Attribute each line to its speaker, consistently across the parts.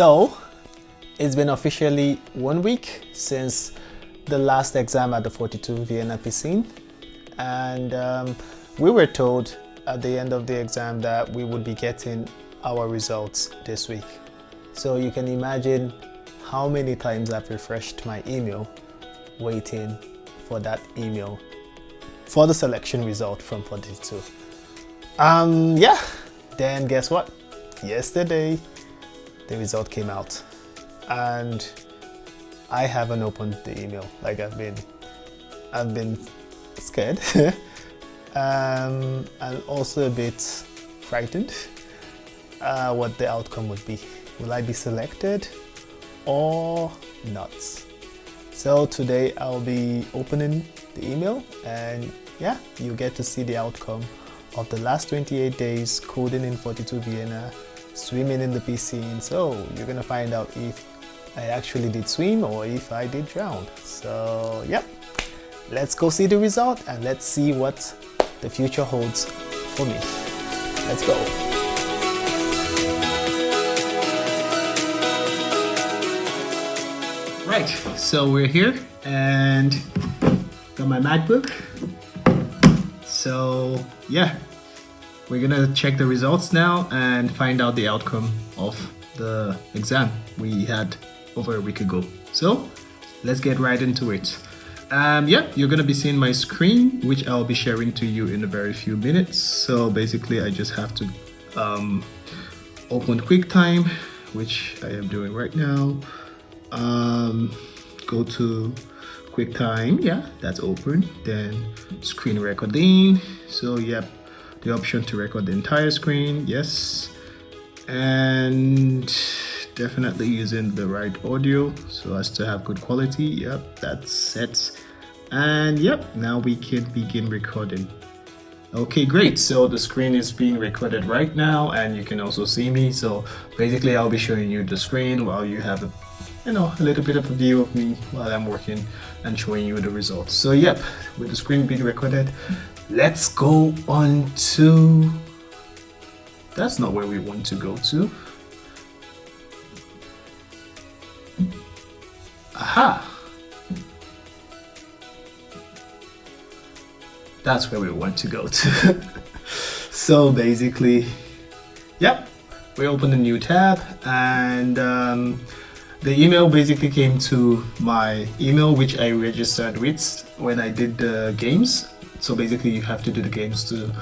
Speaker 1: So it's been officially 1 week since the last exam at the 42 Vienna Piscine, and we were told at the end of the exam that we would be getting our results this week. So you can imagine how many times I've refreshed my email waiting for that email for the selection result from 42. Then guess what? Yesterday the result came out and I haven't opened the email. Like I've been scared and also a bit frightened what the outcome would be. Will I be selected or not? So today I'll be opening the email, and yeah, you get to see the outcome of the last 28 days coding in 42 Vienna, swimming in the piscine. So you're gonna find out if I actually did swim or if I did drown. So yep, let's go see the result and let's see what the future holds for me. Let's go. Right, so we're here and got my MacBook. So yeah, we're gonna check the results now and find out the outcome of the exam we had over a week ago. So let's get right into it. You're gonna be seeing my screen, which I'll be sharing to you in a very few minutes. So basically I just have to open QuickTime, which I am doing right now. Go to QuickTime, yeah, that's open. Then screen recording. So yep, the option to record the entire screen, yes. And definitely using the right audio so as to have good quality. Yep, that's set. And yep, now we can begin recording. Okay, great. So the screen is being recorded right now and you can also see me. So basically I'll be showing you the screen while you have a little bit of a view of me while I'm working and showing you the results. So yep, with the screen being recorded, let's go on to, that's not where we want to go to. Aha! That's where we want to go to. So basically, yep, we open a new tab and the email basically came to my email, which I registered with when I did the games. So basically you have to do the games to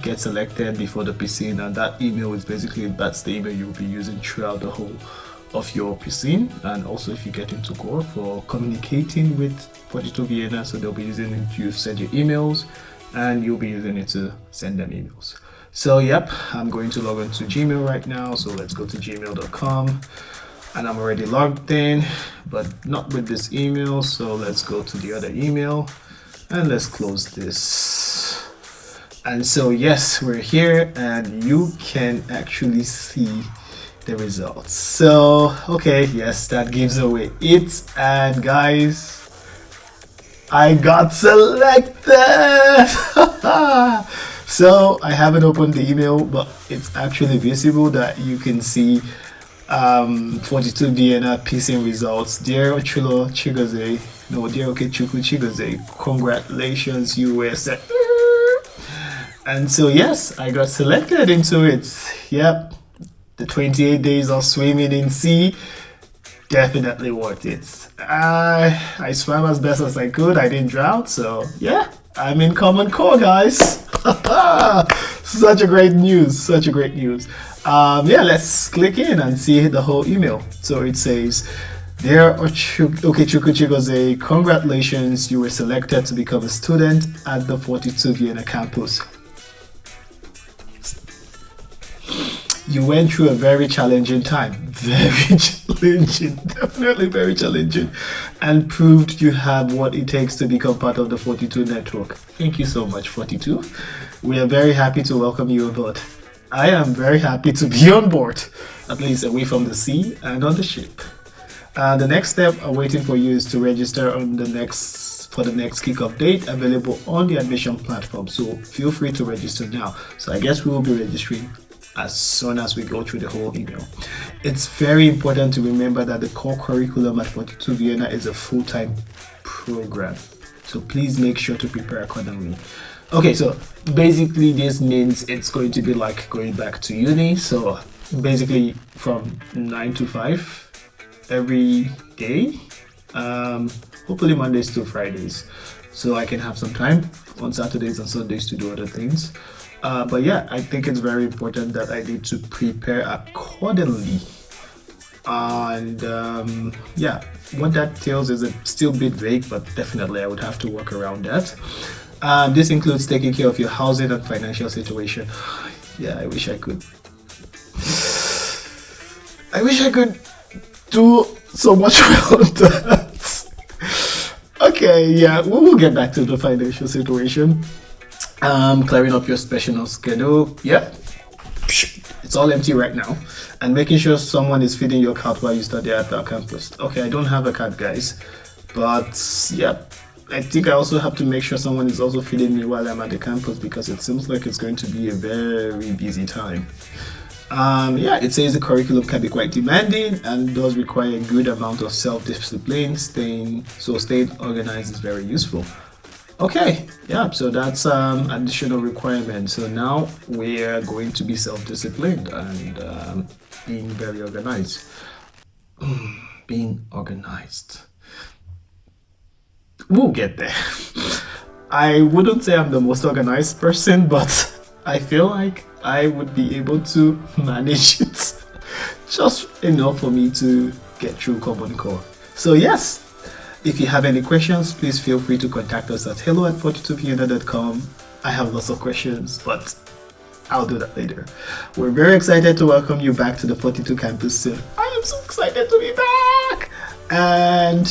Speaker 1: get selected before the piscine, and that email is basically, that's the email you'll be using throughout the whole of your piscine, and also if you get into core for communicating with 42 Vienna, so they'll be using it to send you emails and you'll be using it to send them emails. So yep, I'm going to log on to Gmail right now, so let's go to gmail.com. And I'm already logged in, but not with this email. So let's go to the other email and let's close this. And so yes, we're here and you can actually see the results. So okay, yes, that gives away it. And guys, I got selected. So I haven't opened the email, but it's actually visible that you can see 42 Vienna Piscine results. Dear Ochulo Chigoze, no, dear Okechukwu Chigoze, congratulations, you were set. And so yes, I got selected into it. Yep, the 28 days of swimming in sea, definitely worth it. I swam as best as I could. I didn't drown, so yeah, I'm in Common Core, guys. Such a great news, such a great news. Let's click in and see the whole email. So it says, Dear Okechukwu Chigoze, congratulations, you were selected to become a student at the 42 Vienna campus. You went through a very challenging time, very challenging, definitely very challenging, and proved you have what it takes to become part of the 42 network. Thank you so much, 42. We are very happy to welcome you aboard. I am very happy to be on board, at least away from the sea and on the ship. The next step awaiting for you is to register on the next kickoff date available on the admission platform. So feel free to register now. So I guess we will be registering as soon as we go through the whole email. It's very important to remember that the core curriculum at 42 Vienna is a full-time program. So please make sure to prepare accordingly. Okay, so basically this means it's going to be like going back to uni. So basically from 9 to 5 every day. Hopefully Mondays to Fridays. So I can have some time on Saturdays and Sundays to do other things. But yeah, I think it's very important that I need to prepare accordingly. And yeah, what that tells is still a bit vague, but definitely I would have to work around that. This includes taking care of your housing and financial situation. Yeah, I wish I could do so much around that. Okay, yeah, we will get back to the financial situation. Clearing up your special schedule. Yeah, it's all empty right now. And making sure someone is feeding your cat while you study at our campus. Okay, I don't have a cat, guys, but yeah, I think I also have to make sure someone is also feeding me while I'm at the campus, because it seems like it's going to be a very busy time. Yeah, it says the curriculum can be quite demanding and does require a good amount of self-discipline. Staying organized is very useful. Okay, yeah, so that's additional requirement. So now we're going to be self-disciplined and being very organized. Being organized. We'll get there. I wouldn't say I'm the most organized person, but I feel like I would be able to manage it just enough for me to get through Common Core. So yes, if you have any questions, please feel free to contact us at hello@42vienna.com. I have lots of questions, but I'll do that later. We're very excited to welcome you back to the 42 campus soon. I am so excited to be back! And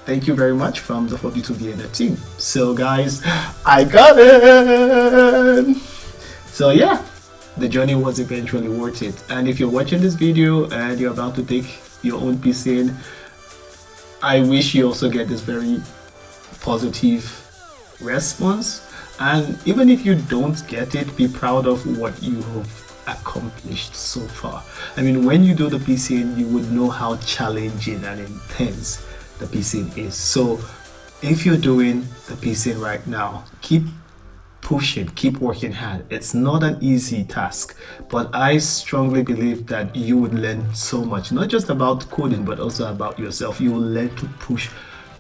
Speaker 1: thank you very much from the 42 Vienna team. So guys, I got it! So yeah, the journey was eventually worth it. And if you're watching this video and you're about to take your own Piscine, I wish you also get this very positive response. And even if you don't get it, be proud of what you have accomplished so far. I mean, when you do the Piscine, you would know how challenging and intense the Piscine is. So if you're doing the Piscine right now, keep pushing, keep working hard. It's not an easy task, but I strongly believe that you would learn so much, not just about coding, but also about yourself. You will learn to push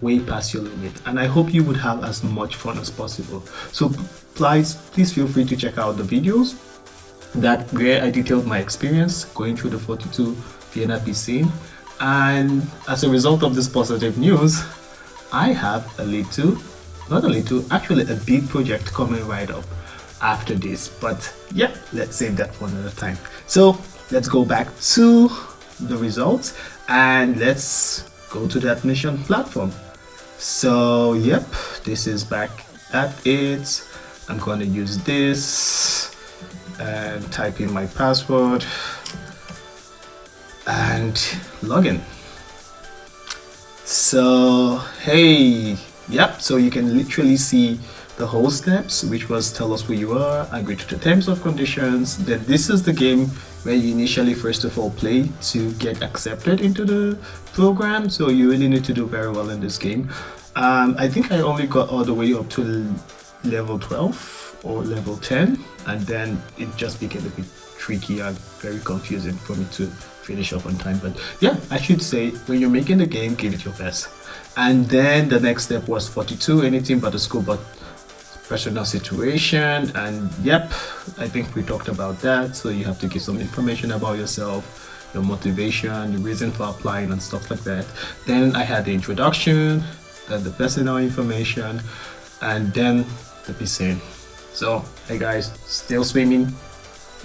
Speaker 1: way past your limit, and I hope you would have as much fun as possible. So please feel free to check out the videos where I detailed my experience going through the 42 Vienna Piscine. And as a result of this positive news, I have actually a big project coming right up after this. But yeah, let's save that for another time. So let's go back to the results and let's go to the admission platform. So yep, this is back at it. I'm going to use this and type in my password and login. So hey, yep, so you can literally see the whole steps, which was tell us who you are, agree to the terms of conditions. Then this is the game where you initially first of all play to get accepted into the program. So you really need to do very well in this game. I think I only got all the way up to level 12 or level 10, and then it just became a bit tricky and very confusing for me to finish up on time. But yeah, I should say when you're making the game, give it your best. And then the next step was 42, anything but the school but personal situation. And yep, I think we talked about that. So you have to give some information about yourself, your motivation, the reason for applying and stuff like that. Then I had the introduction, then the personal information, and then the Piscine. So hey guys, still swimming,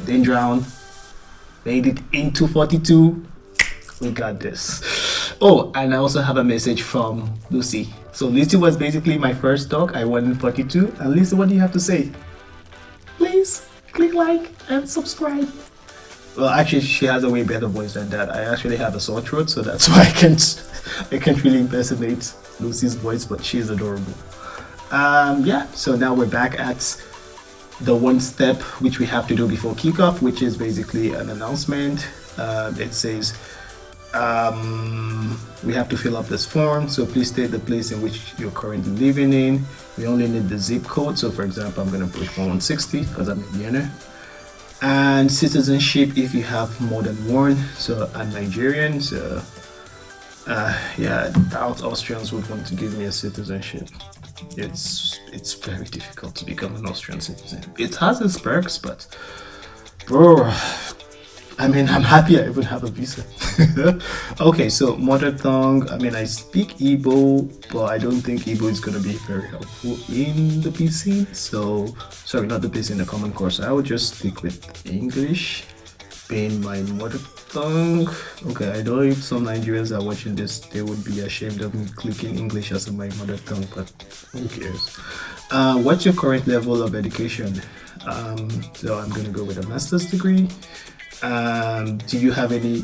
Speaker 1: didn't drown, made it into 42. We got this. Oh, and I also have a message from Lucy. So Lucy was basically my first dog. I won in 42. And Lucy, what do you have to say? Please click like and subscribe. Well, actually, she has a way better voice than that. I actually have a sore throat, so that's why I can't really impersonate Lucy's voice, but she's adorable. Yeah, so now we're back at the one step which we have to do before kickoff, which is basically an announcement. It says we have to fill up this form, so please state the place in which you're currently living in. We only need the zip code, so for example I'm going to push 1160 because I'm in Vienna. And citizenship if you have more than one, so I'm Nigerian, so yeah, doubt Austrians would want to give me a citizenship. It's very difficult to become an Austrian citizen. It has its perks, but bro, I mean, I'm happy I even have a visa. Okay, so mother tongue. I mean, I speak Igbo, but I don't think Igbo is gonna be very helpful in the PC. So, sorry, not the PC, in the common course. I would just stick with English, being my mother tongue. Okay, I know if some Nigerians are watching this, they would be ashamed of me clicking English as my mother tongue, but who cares? What's your current level of education? So I'm gonna go with a master's degree. Do you have any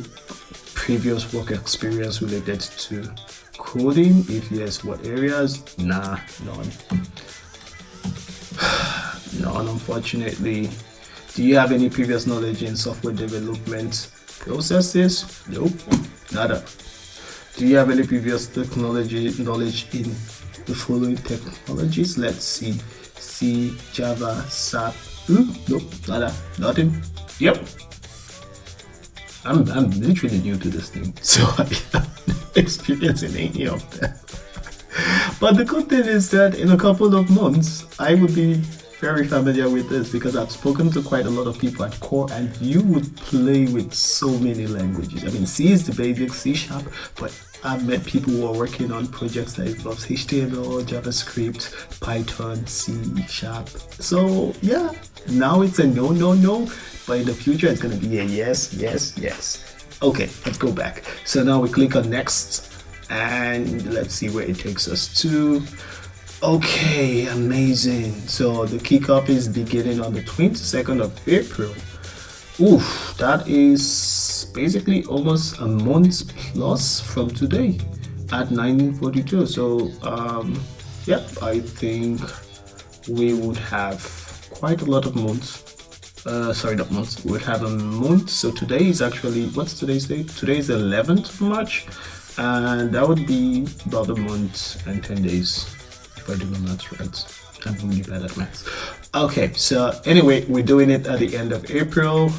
Speaker 1: previous work experience related to coding? If yes, what areas? Nah, none. None, unfortunately. Do you have any previous knowledge in software development processes? Nope, nada. Do you have any previous technology knowledge in the following technologies? Let's see. C, Java, SAP. Nope, nada, nothing. Yep. I'm literally new to this thing, so I have no experience in any of that. But the good thing is that in a couple of months, I would be very familiar with this because I've spoken to quite a lot of people at core, and you would play with so many languages. I mean, C is the basic, C#, but I've met people who are working on projects that involve HTML, JavaScript, Python, C#. So yeah, now it's a no, but in the future it's gonna be a yes. Okay, let's go back. So now we click on next, and let's see where it takes us to. Okay, amazing. So the kickoff is beginning on the 22nd of April. Oof, that is basically almost a month plus from today at 1942. So yep, I think we would have quite a lot of months. Sorry, not months. We would have a month. So today is actually, what's today's date? Today is the 11th of March, and that would be about a month and 10 days. If I do my maths right. I'm really bad at maths. Okay, so anyway, we're doing it at the end of April,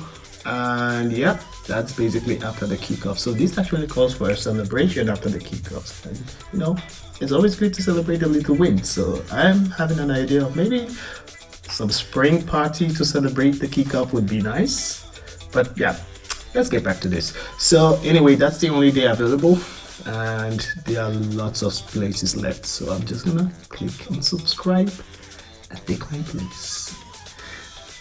Speaker 1: and yeah, that's basically after the kickoff. So this actually calls for a celebration after the kickoffs, and you know, it's always good to celebrate a little win. So I'm having an idea of maybe some spring party to celebrate the kickoff would be nice. But yeah, let's get back to this. So anyway, that's the only day available, and there are lots of places left, so I'm just gonna click on subscribe and take my place.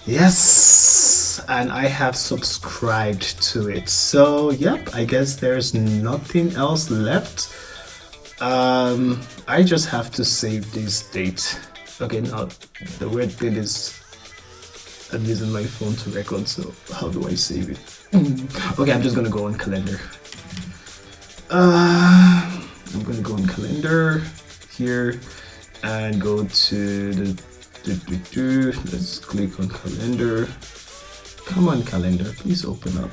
Speaker 1: Yes, and I have subscribed to it. So yep, I guess there's nothing else left. I just have to save this date. Okay, now the weird thing is I'm using my phone to record, so how do I save it? Okay, I'm just gonna go on calendar. I'm gonna go on calendar here and go to the let's click on calendar. Come on, calendar, please open up.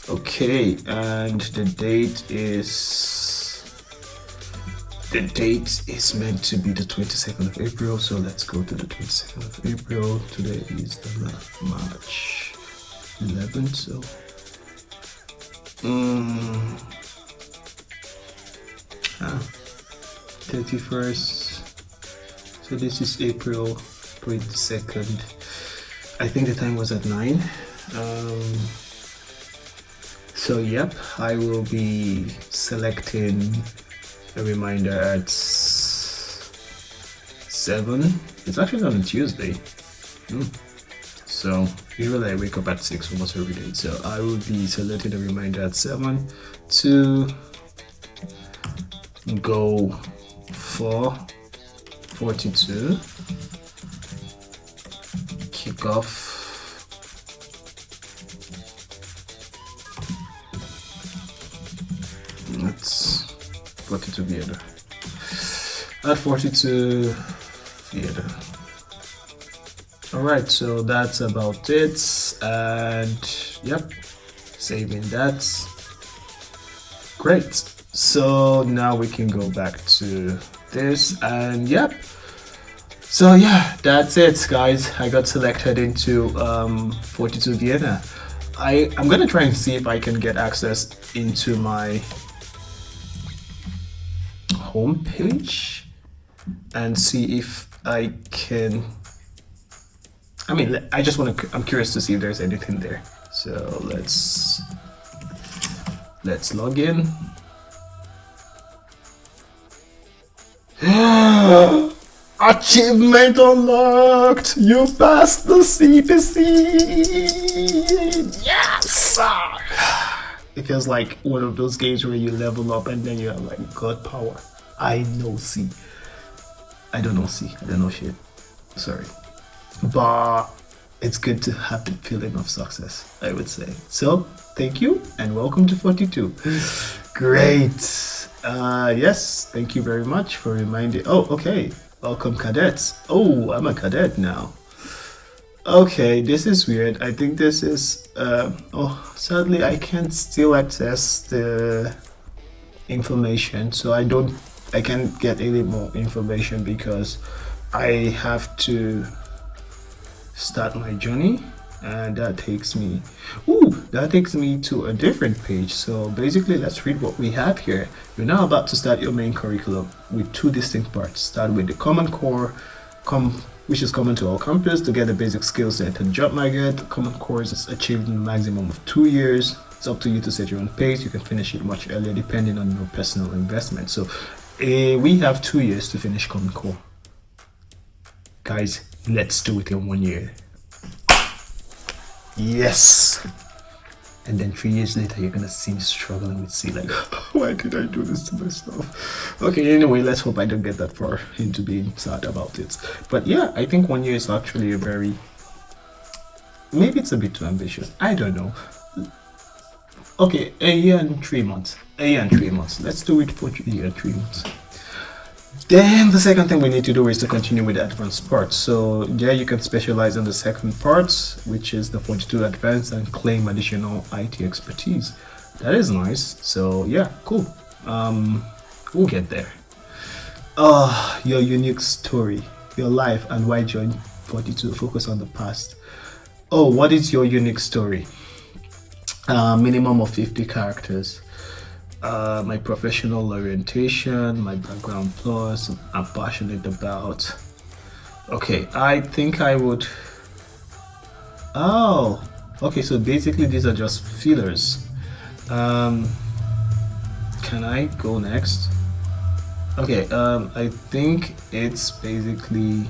Speaker 1: Okay, and the date is meant to be the 22nd of April, so let's go to the 22nd of April. Today is the March 11th, so 31st. So this is April 22nd. I think the time was at 9. So yep, I will be selecting a reminder at 7. It's actually on a Tuesday. So usually I wake up at 6 almost every day. So I will be selecting a reminder at 7 to go for 42 kickoff. Let's 42 Vienna. At 42 Vienna. All right, so that's about it. And yep, saving that. Great. So now we can go back to this, and yep. So yeah, that's it, guys. I got selected into 42 Vienna. I'm gonna try and see if I can get access into my homepage and see if I can. I mean, I just want to. I'm curious to see if there's anything there. So let's log in. Achievement unlocked! You passed the CPC! Yes! It feels like one of those games where you level up and then you have like god power. I know C. I don't know C. I don't know shit. Sorry. But it's good to have the feeling of success, I would say. So, thank you and welcome to 42. Great. Yes, thank you very much for reminding. Oh, okay. Welcome, cadets. Oh, I'm a cadet now. Okay, this is weird. I think this is. Oh, sadly, I can't still access the information, so I can't get any more information because I have to start my journey. And that takes me to a different page. So basically, let's read what we have here. You're now about to start your main curriculum with two distinct parts. Start with the common core, which is common to all campus to get the basic skill set and job market. The common core is achieved in a maximum of 2 years. It's up to you to set your own pace. You can finish it much earlier depending on your personal investment. So we have 2 years to finish common core. Guys, let's do it in 1 year. Yes. And then 3 years later, you're gonna see me struggling with C, like, why did I do this to myself? Okay, anyway, let's hope I don't get that far into being sad about it. But yeah, I think 1 year is actually a very, maybe it's a bit too ambitious. I don't know. Okay, a year and 3 months. A year and 3 months. Let's do it for 3 years and 3 months. Then the second thing we need to do is to continue with the advanced parts. So yeah, you can specialize in the second part, which is the 42 advanced, and claim additional IT expertise. That is nice. So yeah, cool. We'll get there. Your unique story, your life, and why join 42. Focus on the past. Oh, what is your unique story? Minimum of 50 characters. My professional orientation, my background plus, I'm passionate about. Okay, I think I would. Oh, okay, so basically these are just fillers. Can I go next? Okay, I think it's basically.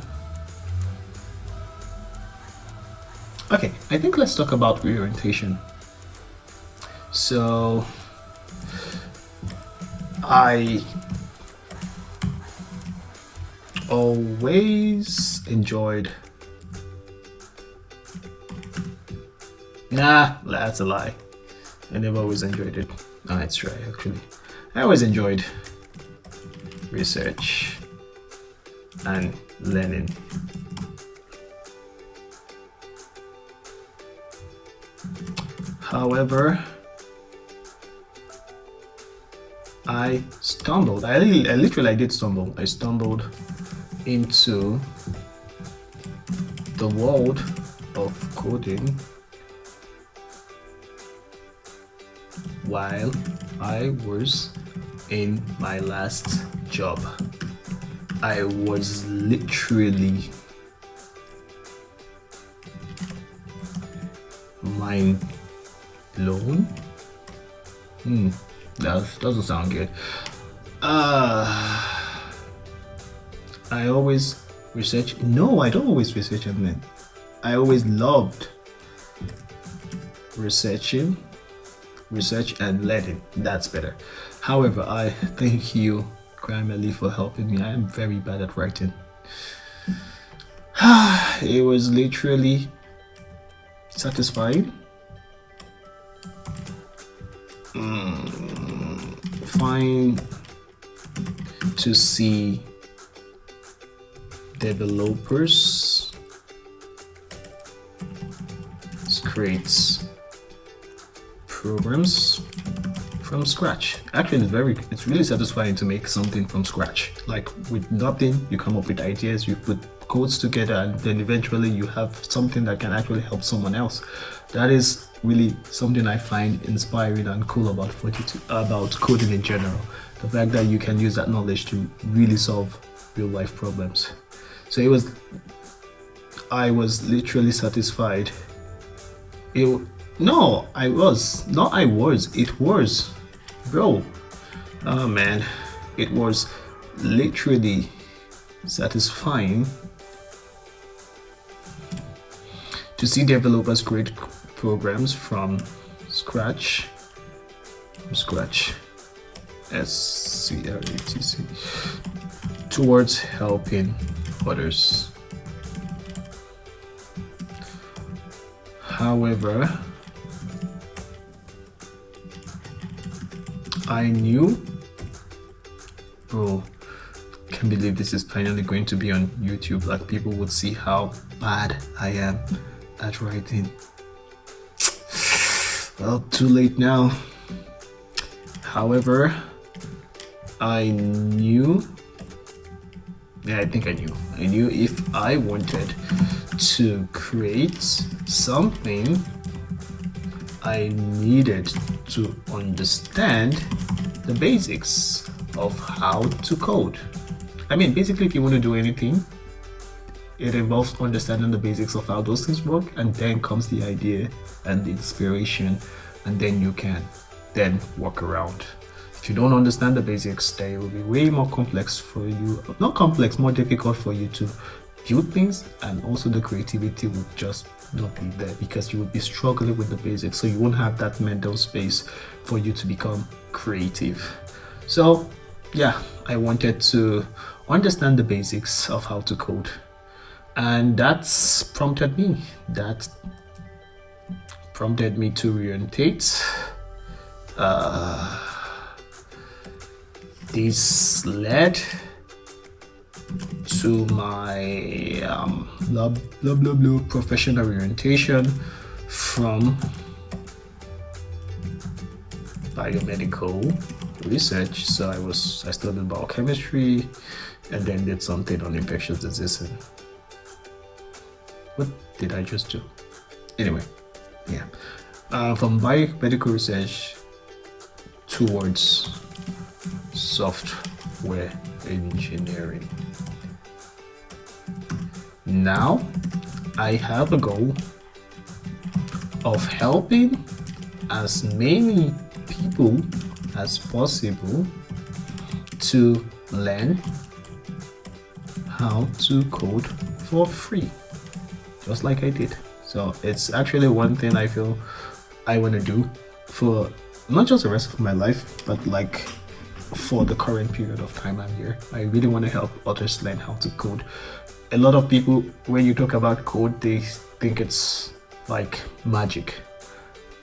Speaker 1: Okay, I think let's talk about reorientation. So I always enjoyed. Nah, that's a lie. I never always enjoyed it. No, it's right actually. I always enjoyed research and learning. However, I stumbled. I literally did stumble. I stumbled into the world of coding while I was in my last job. I was literally mind blown. That doesn't sound good. I always research. No, I don't always research admin. I always loved research and learning. That's better. However, I thank you, Grammarly, for helping me. I am very bad at writing. It was literally satisfying. Fine to see developers create programs from scratch. Actually, it's really satisfying to make something from scratch. Like with nothing, you come up with ideas, you put codes together, and then eventually you have something that can actually help someone else. That is really something I find inspiring and cool about coding in general. The fact that you can use that knowledge to really solve real life problems. So I was literally satisfied. It was, bro. Oh man, it was literally satisfying to see developers create programs from scratch, SCRATC, towards helping others. However, I knew, bro, can't believe this is finally going to be on YouTube. Like, people would see how bad I am at writing. Well, too late now. However, I knew if I wanted to create something, I needed to understand the basics of how to code. I mean, basically, if you want to do anything, it involves understanding the basics of how those things work, and then comes the idea and the inspiration, and then you can then work around. If you don't understand the basics, then it will be way more complex for you, not complex, more difficult for you to build things, and also the creativity would just not be there because you would be struggling with the basics, so you won't have that mental space for you to become creative. So yeah, I wanted to understand the basics of how to code, and that's prompted me to orientate. This led to my professional orientation from biomedical research. So I studied biochemistry and then did something on infectious disease. What did I just do? Anyway, yeah, from biomedical research towards software engineering. Now I have a goal of helping as many people as possible to learn how to code for free, just like I did. So it's actually one thing I feel I want to do for not just the rest of my life, but like for the current period of time I'm here. I really want to help others learn how to code. A lot of people, when you talk about code, they think it's like magic.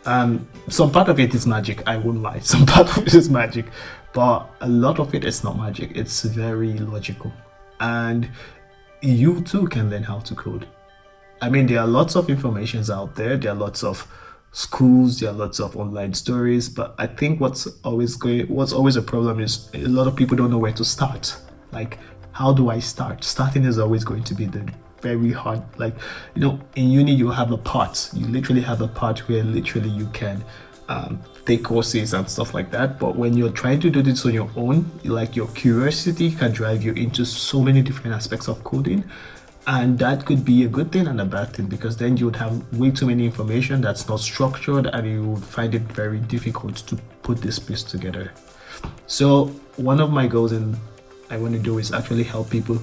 Speaker 1: Some part of it is magic, I won't lie. Some part of it is magic, but a lot of it is not magic. It's very logical. And you too can learn how to code. I mean, there are lots of informations out there. There are lots of schools, there are lots of online stories, but I think what's always a problem is a lot of people don't know where to start. Like, how do I start? Starting is always going to be the very hard. Like, in uni you have a part. You literally have a part where literally you can take courses and stuff like that. But when you're trying to do this on your own, like, your curiosity can drive you into so many different aspects of coding. And that could be a good thing and a bad thing, because then you would have way too many information that's not structured, and you would find it very difficult to put this piece together. So one of my goals I want to do is actually help people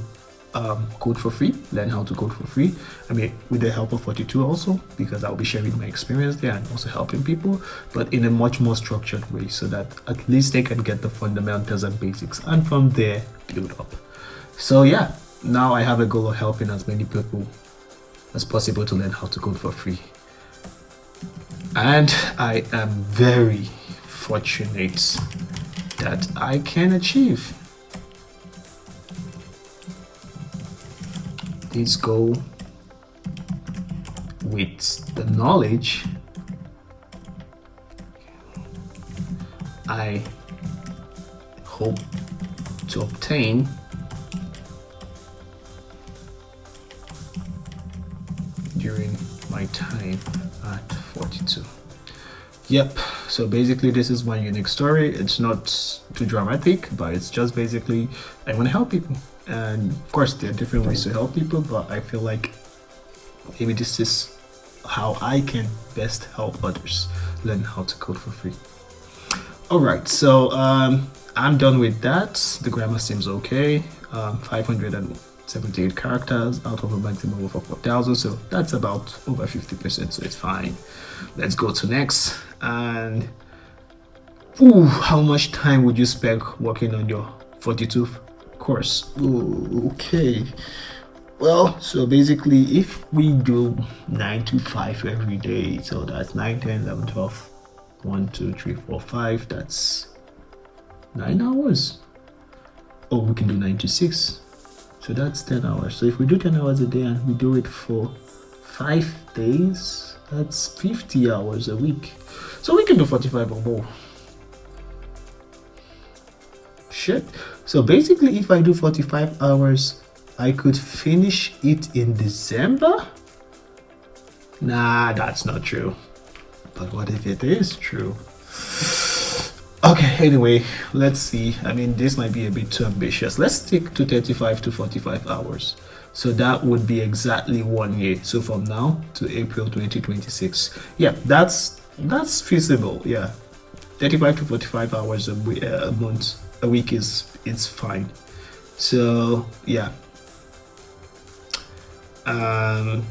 Speaker 1: code for free, learn how to code for free. I mean, with the help of 42 also, because I'll be sharing my experience there and also helping people, but in a much more structured way, so that at least they can get the fundamentals and basics, and from there build up. So yeah, now I have a goal of helping as many people as possible to learn how to code for free. And I am very fortunate that I can achieve this goal with the knowledge I hope to obtain during my time at 42. Yep, so basically this is my unique story. It's not too dramatic, but it's just basically I want to help people. And of course there are different ways to help people, but I feel like maybe this is how I can best help others learn how to code for free. Alright, so I'm done with that. The grammar seems okay. 578 characters out of a maximum of 4,000, so that's about over 50%, so it's fine. Let's go to next. And how much time would you spend working on your 42 course? Okay, well, so basically if we do 9 to 5 every day, so that's 9, 10, 11, 12, 1, 2, 3, 4, 5, that's 9 hours. Or we can do 9 to 6, so that's 10 hours. So if we do 10 hours a day and we do it for 5 days, that's 50 hours a week. So we can do 45 or more. Shit. So basically if I do 45 hours, I could finish it in December? Nah, that's not true. But what if it is true? Okay, anyway, let's see. I mean, this might be a bit too ambitious. Let's stick to 35 to 45 hours. So that would be exactly 1 year. So from now to April 2026. Yeah, that's feasible. Yeah, 35 to 45 hours a month, a week it's fine. So yeah.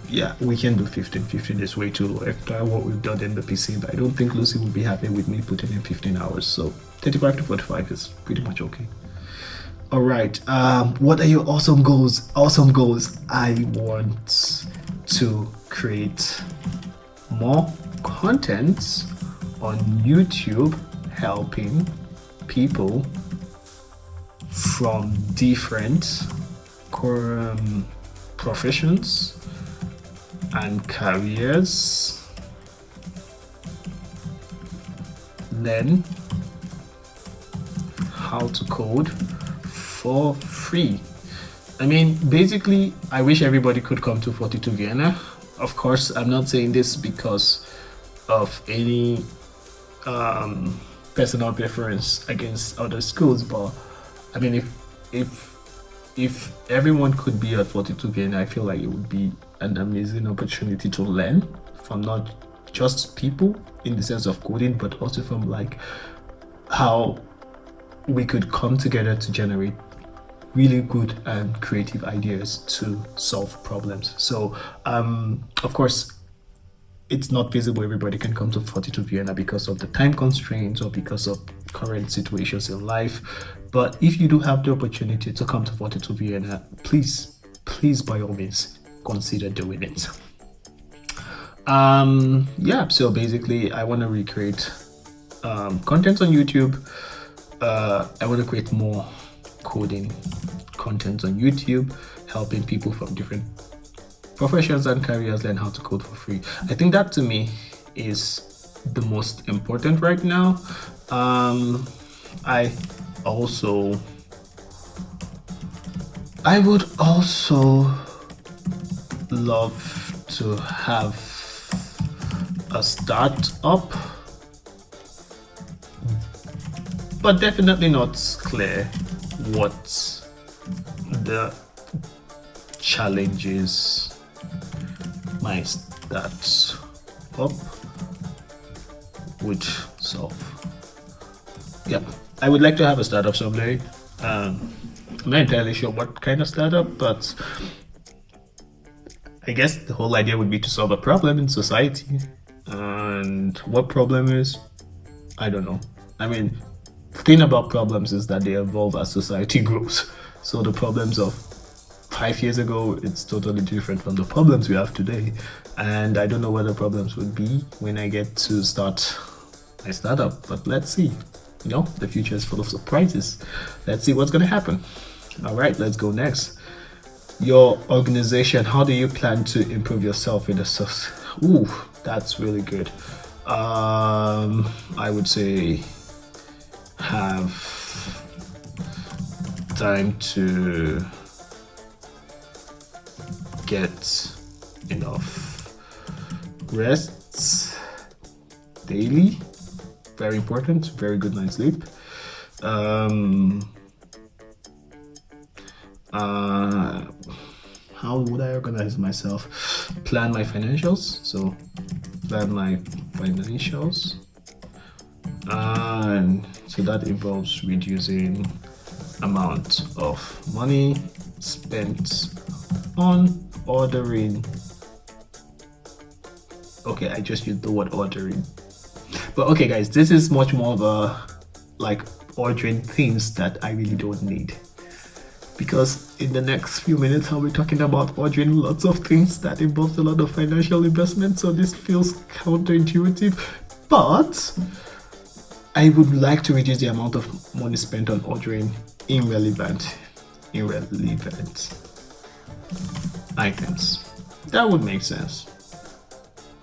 Speaker 1: Yeah, we can do 15 is way too low after what we've done in the PC. I don't think Lucy will be happy with me putting in 15 hours, so 35 to 45 is pretty much okay. All right, what are your awesome goals? I want to create more content on YouTube helping people from different professions and careers learn how to code for free. I mean, basically, I wish everybody could come to 42 Vienna. Of course, I'm not saying this because of any personal preference against other schools, but I mean, if everyone could be at 42 Vienna, I feel like it would be an amazing opportunity to learn from not just people in the sense of coding, but also from like how we could come together to generate really good and creative ideas to solve problems. So of course it's not feasible everybody can come to 42 Vienna because of the time constraints or because of current situations in life, but if you do have the opportunity to come to 42 Vienna, please by all means consider doing it. Yeah, so basically I want to recreate content on YouTube. I want to create more coding content on YouTube, helping people from different professions and careers learn how to code for free. I think that to me is the most important right now. I would also love to have a startup, but definitely not clear what the challenges my startup would solve. Yeah, I would like to have a startup someday. I'm not entirely sure what kind of startup, but I guess the whole idea would be to solve a problem in society. And what problem is, I don't know. I mean, the thing about problems is that they evolve as society grows. So the problems of 5 years ago, it's totally different from the problems we have today. And I don't know what the problems would be when I get to start my startup, but let's see. You know, the future is full of surprises. Let's see what's gonna happen. All right, let's go next. Your organization, how do you plan to improve yourself in the Ooh, that's really good. I would say have time to get enough rests daily. Very important. Very good night's sleep. How would I organize myself? Plan my financials. So plan my financials, and so that involves reducing amount of money spent on ordering. Okay, I just used the word ordering, but okay guys, this is much more of a like ordering things that I really don't need, because in the next few minutes I'll be talking about ordering lots of things that involves a lot of financial investment. So this feels counterintuitive, but I would like to reduce the amount of money spent on ordering irrelevant items. That would make sense.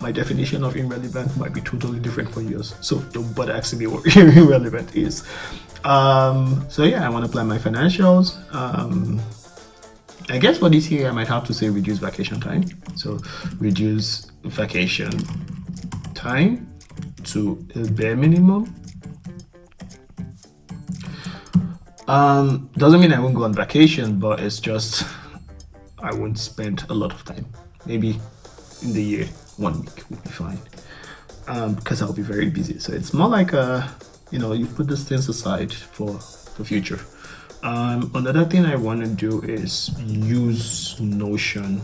Speaker 1: My definition of irrelevant might be totally different for yours, so don't bother asking me what irrelevant is. So yeah, I want to plan my financials. I guess for this year I might have to say reduce vacation time. So reduce vacation time to a bare minimum. Doesn't mean I won't go on vacation, but it's just I won't spend a lot of time. Maybe in the year 1 week would be fine, because I'll be very busy. So it's more like you put these things aside for the future. Another thing I want to do is use Notion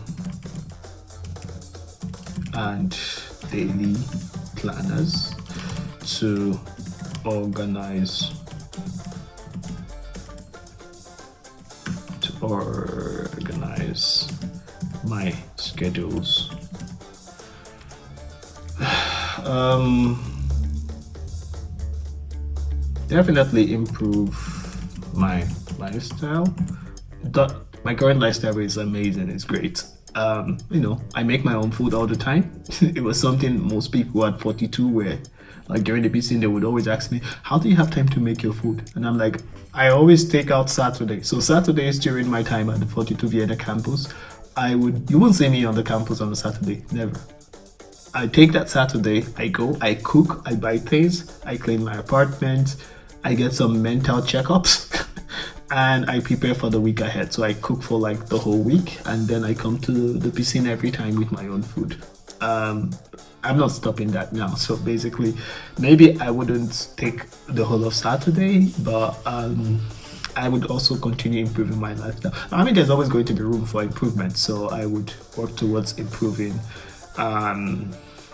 Speaker 1: and daily planners to organize my schedules. Definitely improve my lifestyle. My current lifestyle is amazing. It's great. I make my own food all the time. It was something most people at 42 were like during the piscine, they would always ask me, how do you have time to make your food? And I'm like, I always take out Saturday. So Saturdays during my time at the 42 Vienna campus, you won't see me on the campus on a Saturday, never. I take that Saturday, I go, I cook, I buy things, I clean my apartment, I get some mental checkups, and I prepare for the week ahead. So I cook for like the whole week, and then I come to the piscine every time with my own food. I'm not stopping that now. So basically, maybe I wouldn't take the whole of Saturday, but I would also continue improving my lifestyle. I mean, there's always going to be room for improvement, so I would work towards improving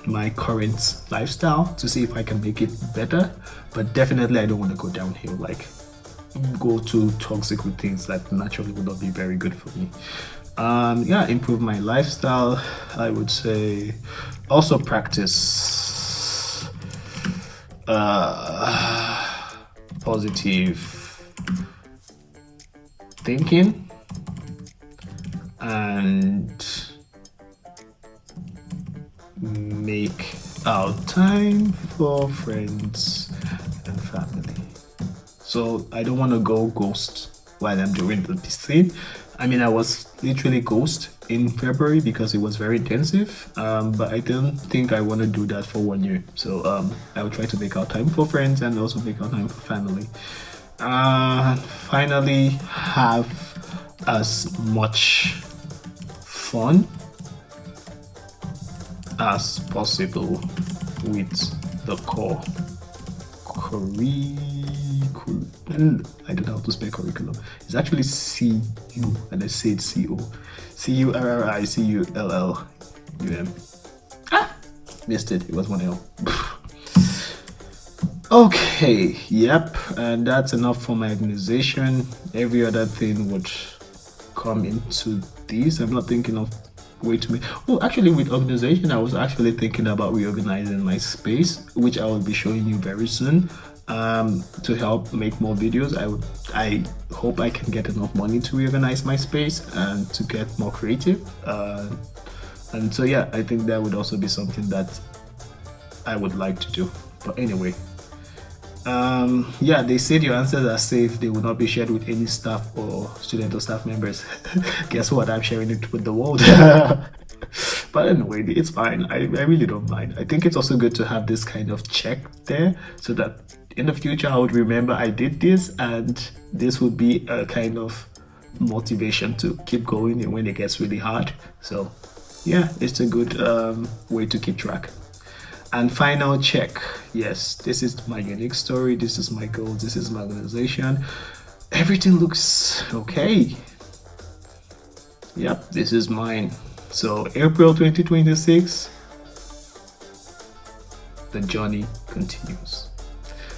Speaker 1: my current lifestyle to see if I can make it better. But definitely I don't want to go downhill, like go too toxic with things that naturally would not be very good for me. Improve my lifestyle, I would say. Also practice positive thinking and make out time for friends and family. So I don't want to go ghost while I'm doing this thing. I mean, I was literally ghost in February because it was very intensive, but I don't think I want to do that for 1 year. So I will try to make out time for friends and also make out time for family. Finally, have as much fun as possible with the core curriculum. I don't know how to spell curriculum. It's actually C-U, and I said C-O. C-U-R-R-I-C-U-L-L-U-M. Missed it. It was 1 L. Okay, yep, and that's enough for my organization. Every other thing would come into this. I'm not thinking of way too many. Oh, actually, with organization, I was actually thinking about reorganizing my space, which I will be showing you very soon. To help make more videos, I hope I can get enough money to reorganize my space and to get more creative. And so yeah, I think that would also be something that I would like to do. But anyway, yeah, they said your answers are safe. They will not be shared with any staff or student or staff members. Guess what? I'm sharing it with the world. But anyway, it's fine. I really don't mind. I think it's also good to have this kind of check there so that in the future I would remember I did this, and this would be a kind of motivation to keep going when it gets really hard. So yeah, it's a good way to keep track. And final check. Yes, this is my unique story. This is my goal. This is my organization. Everything looks okay. Yep, this is mine. So April 2026, the journey continues.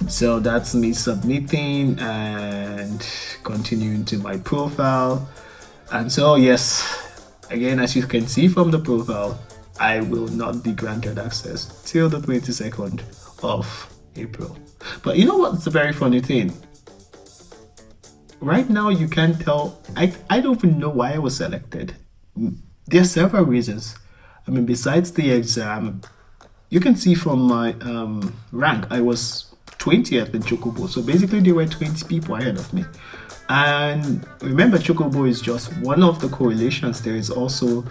Speaker 1: So that's me submitting and continuing to my profile. And so yes, again, as you can see from the profile, I will not be granted access till the 22nd of April. But you know what's the very funny thing? Right now, you can't tell. I don't even know why I was selected. There are several reasons. I mean, besides the exam, you can see from my rank, I was 20th in Chocobo. So basically, there were 20 people ahead of me. And remember, Chocobo is just one of the correlations. There is also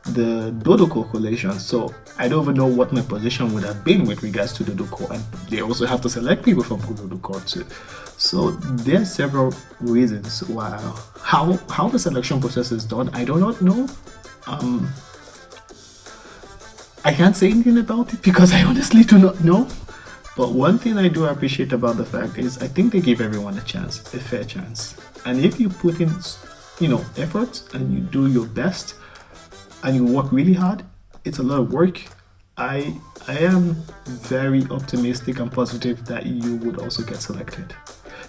Speaker 1: the Dodoko correlation. So I don't even know what my position would have been with regards to Dodoko. And they also have to select people from Dodoko too. So there are several reasons why how the selection process is done. I do not know. I can't say anything about it because I honestly do not know. But one thing I do appreciate about the fact is I think they give everyone a chance, a fair chance. And if you put in, effort and you do your best and you work really hard, it's a lot of work. I am very optimistic and positive that you would also get selected.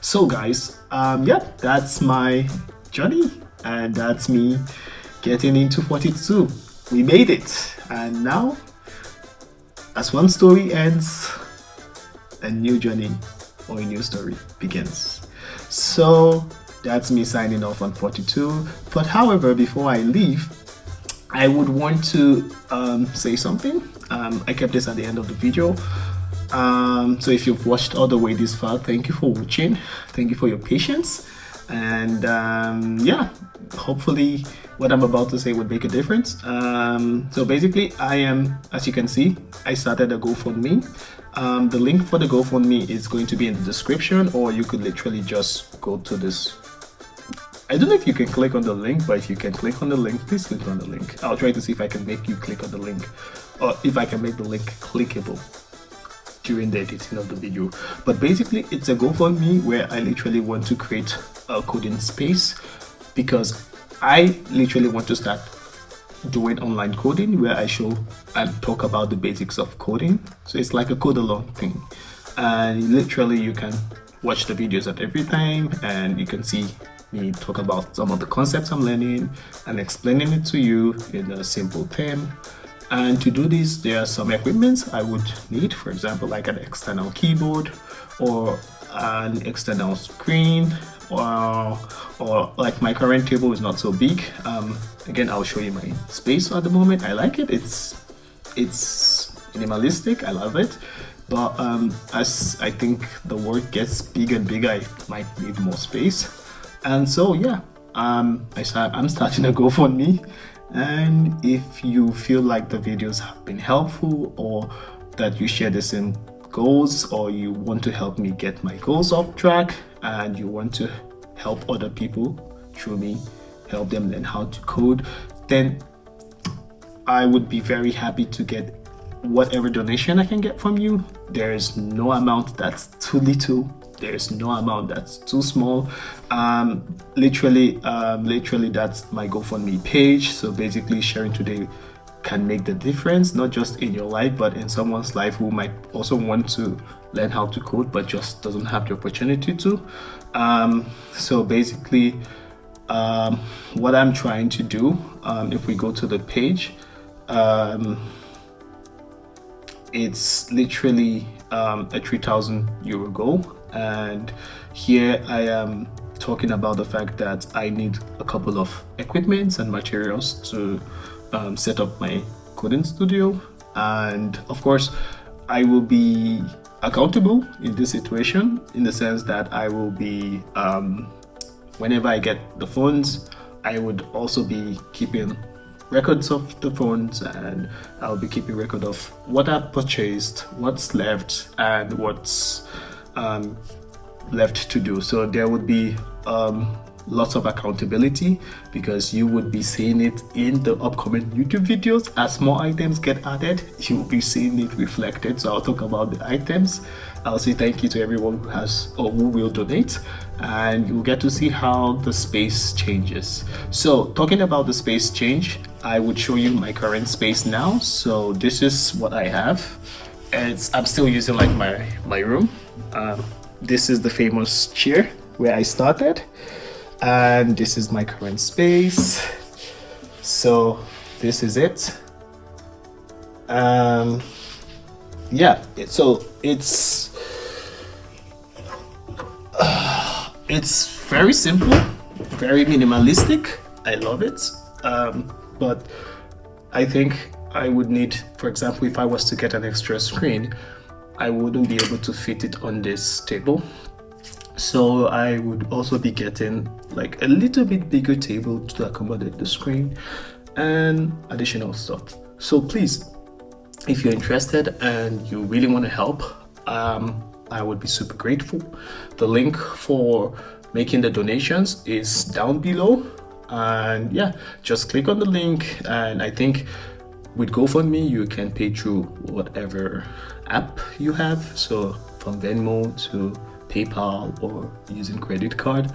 Speaker 1: So guys, yeah, that's my journey and that's me getting into 42. We made it, and now as one story ends, a new journey or a new story begins. So that's me signing off on 42. But however, before I leave, I would want to say something. I kept this at the end of the video. So if you've watched all the way this far, thank you for watching. Thank you for your patience. And yeah, hopefully what I'm about to say would make a difference. So basically, I am, as you can see, I started a GoFundMe. The link for the GoFundMe is going to be in the description, or you could literally just go to this. I don't know if you can click on the link, but if you can click on the link, please click on the link. I'll try to see if I can make you click on the link, or if I can make the link clickable during the editing of the video. But basically, it's a GoFundMe where I literally want to create a coding space, because I literally want to start doing online coding where I show and talk about the basics of coding. So it's like a code along thing, and literally you can watch the videos at every time and you can see me talk about some of the concepts I'm learning and explaining it to you in a simple term. And to do this, there are some equipments I would need, for example, like an external keyboard or an external screen, or like my current table is not so big. Again, I'll show you my space at the moment. I like it. It's minimalistic. I love it. But as I think the work gets bigger and bigger, I might need more space. And so yeah, I'm starting a GoFundMe. And if you feel like the videos have been helpful, or that you share the same goals, or you want to help me get my goals off track, and you want to help other people through me, help them learn how to code, then I would be very happy to get whatever donation I can get from you. There is no amount that's too little. There's no amount that's too small. Literally that's my GoFundMe page. So basically, sharing today can make the difference, not just in your life, but in someone's life who might also want to learn how to code but just doesn't have the opportunity to. So basically, what I'm trying to do, if we go to the page, it's literally a 3,000 euro goal. And here I am talking about the fact that I need a couple of equipments and materials to set up my coding studio. And of course, I will be accountable in this situation, in the sense that I will be, whenever I get the funds, I would also be keeping records of the funds, and I'll be keeping record of what I've purchased, what's left, and what's left to do. So there would be lots of accountability, because you would be seeing it in the upcoming YouTube videos. As more items get added, you will be seeing it reflected. So I'll talk about the items. I'll say thank you to everyone who has or who will donate, and you'll get to see how the space changes. So talking about the space change, I would show you my current space now. So this is what I have. I'm still using like my room. This is the famous chair where I started, and this is my current space. So this is it. Yeah, so it's very simple, very minimalistic. I love it. But I think I would need, for example, if I was to get an extra screen, I wouldn't be able to fit it on this table. So I would also be getting like a little bit bigger table to accommodate the screen and additional stuff. So please, if you're interested and you really want to help, I would be super grateful. The link for making the donations is down below, and yeah, just click on the link. And I think with Gofundme you can pay through whatever app you have, so from Venmo to PayPal or using credit card.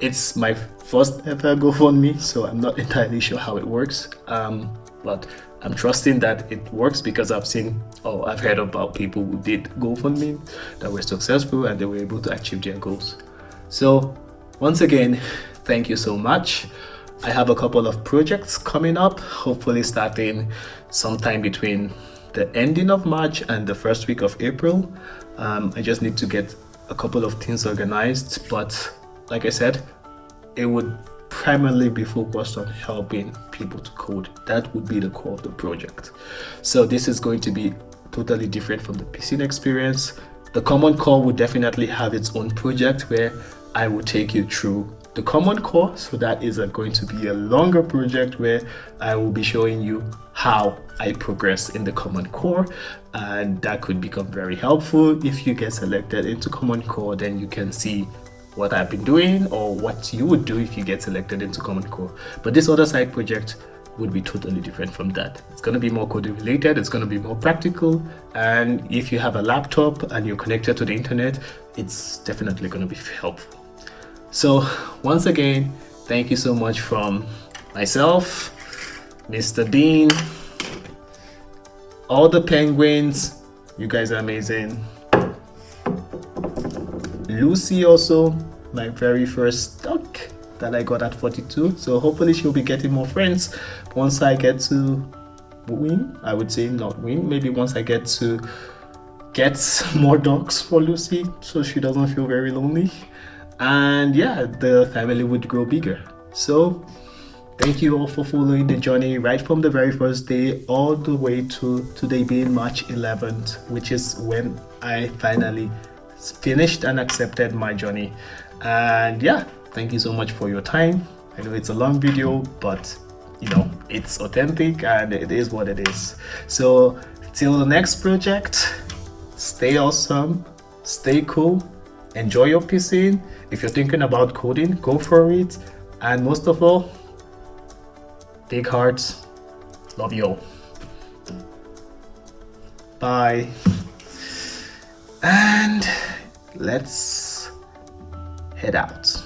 Speaker 1: It's my first ever GoFundMe, so I'm not entirely sure how it works, but I'm trusting that it works, because I've heard about people who did GoFundMe that were successful and they were able to achieve their goals. So once again, thank you so much. I have a couple of projects coming up, hopefully starting sometime between the ending of March and the first week of April. I just need to get a couple of things organized, but like I said, it would primarily be focused on helping people to code. That would be the core of the project. So this is going to be totally different from the Piscine experience. The Common Core would definitely have its own project where I will take you through the Common Core. So that is going to be a longer project where I will be showing you how I progress in the Common Core, and that could become very helpful. If you get selected into Common Core, then you can see what I've been doing or what you would do if you get selected into Common Core. But this other side project would be totally different from that. It's going to be more coding related, it's going to be more practical, and if you have a laptop and you're connected to the internet, it's definitely going to be helpful. So once again, thank you so much from myself, Mr. Dean, all the penguins, you guys are amazing. Lucy also, my very first duck that I got at 42. So hopefully she'll be getting more friends once I get to win. I would say not win, maybe once I get to get more dogs for Lucy so she doesn't feel very lonely. And yeah, the family would grow bigger. So thank you all for following the journey right from the very first day all the way to today being March 11th, which is when I finally finished and accepted my journey. And yeah, thank you so much for your time. I know it's a long video, but you know, it's authentic and it is what it is. So till the next project, stay awesome, stay cool, enjoy your piscine. If you're thinking about coding, go for it. And most of all, big hearts, love you all. Bye. And let's head out.